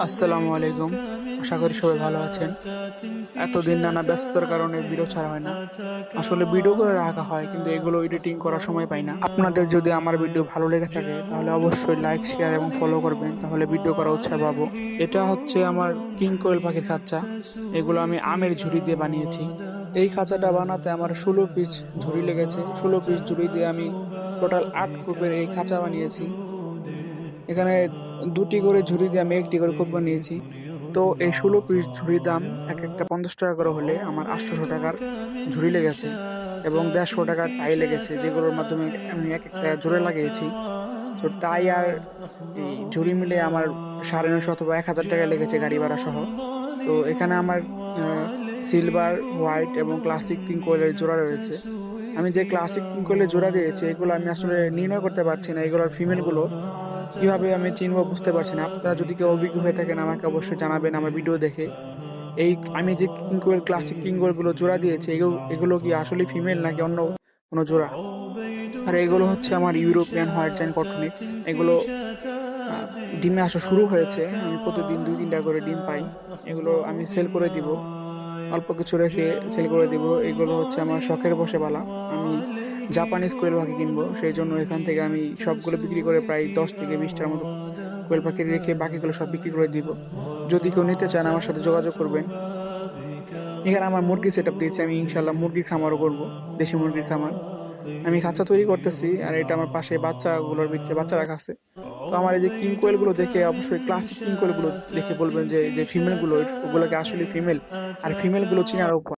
আসসালামু আলাইকুম। আশা করি সবাই ভালো আছেন। এতদিন নানা ব্যস্ততার কারণে ভিডিও ছাড়া হয় না। আসলে ভিডিও করে রাখা হয় কিন্তু এগুলো এডিটিং করার সময় পাই না। আপনাদের যদি আমার ভিডিও ভালো লেগে থাকে তাহলে অবশ্যই লাইক, শেয়ার এবং ফলো করবেন, তাহলে ভিডিও করার উৎসাহ পাবো। এটা হচ্ছে আমার কিং কোয়েল পাখির খাঁচা। এগুলো আমি আমের ঝুড়ি দিয়ে বানিয়েছি। এই খাঁচাটা বানাতে আমার 16 পিস ঝুড়ি লেগেছে। 16 পিস ঝুড়ি দিয়ে আমি টোটাল 8 খোপের এই খাঁচা বানিয়েছি। এখানে দুটি করে ঝুড়ি দিয়ে আমি একটি করে খোপ বানিয়েছি। তো এই 16 পিস ঝুড়ির দাম এক একটা 50 টাকা করে হলে আমার 800 টাকার ঝুড়ি লেগেছে এবং 150 টাকার টাই লেগেছে, যেগুলোর মাধ্যমে আমি এক একটা জোড়ে লাগিয়েছি। তো টাই আর এই ঝুড়ি মিলে আমার 950 অথবা 1000 টাকা লেগেছে গাড়ি ভাড়া সহ। তো এখানে আমার সিলভার, হোয়াইট এবং ক্লাসিক পিঙ্ক কোয়েলের জোড়া রয়েছে। আমি যে ক্লাসিক পিঙ্ক কোয়েলের জোড়া দিয়েছি এগুলো আমি আসলে নির্ণয় করতে পারছি না, এগুলোর ফিমেলগুলো কিভাবে আমি চিনবো বুঝতে পারছি না। আপনারা যদি কেউ অভিজ্ঞ হয়ে থাকেন আমাকে অবশ্যই জানাবেন আমার ভিডিও দেখে। এই আমি যে কিংকোয়েল ক্লাসিক কিংকোয়েল গুলো জোড়া দিয়েছি এগুলো এগুলো কি আসলে ফিমেল নাকি অন্য কোনো জোড়া? আর এগুলো হচ্ছে আমার ইউরোপিয়ান হোয়াইট জায়ান্ট কটনিক্স। এগুলো ডিমে আসা শুরু হয়েছে। আমি প্রতিদিন 2-3টা করে ডিম পাই। এগুলো আমি সেল করে দিব, অল্প কিছু রেখে সেল করে দিব। এগুলো হচ্ছে আমার শখের বশে পালা। আমি জাপানিজ কোয়েল পাখি কিনবো, সেই জন্য এখান থেকে আমি সবগুলো বিক্রি করে প্রায় 10 থেকে 20টার মতো কোয়েল পাখি রেখে বাকিগুলো সব বিক্রি করে দিব। যদি কেউ নিতে চান আমার সাথে যোগাযোগ করবেন। এখানে আমার মুরগি সেট আপ দিয়েছি, আমি ইনশাল্লাহ মুরগির খামারও করব, দেশি মুরগির খামার। আমি খাঁচা তৈরি করতেছি আর এটা আমার পাশে বাচ্চাগুলোর ভিতরে বাচ্চা রাখা আছে। তো আমার এই যে কিং কোয়েল গুলো দেখে অবশ্যই ক্লাসিক কিং কোয়েল গুলো দেখে বলবেন যে যে ফিমেল গুলো ওগুলোকে আসলে ফিমেল, আর ফিমেল গুলো চিনার উপায়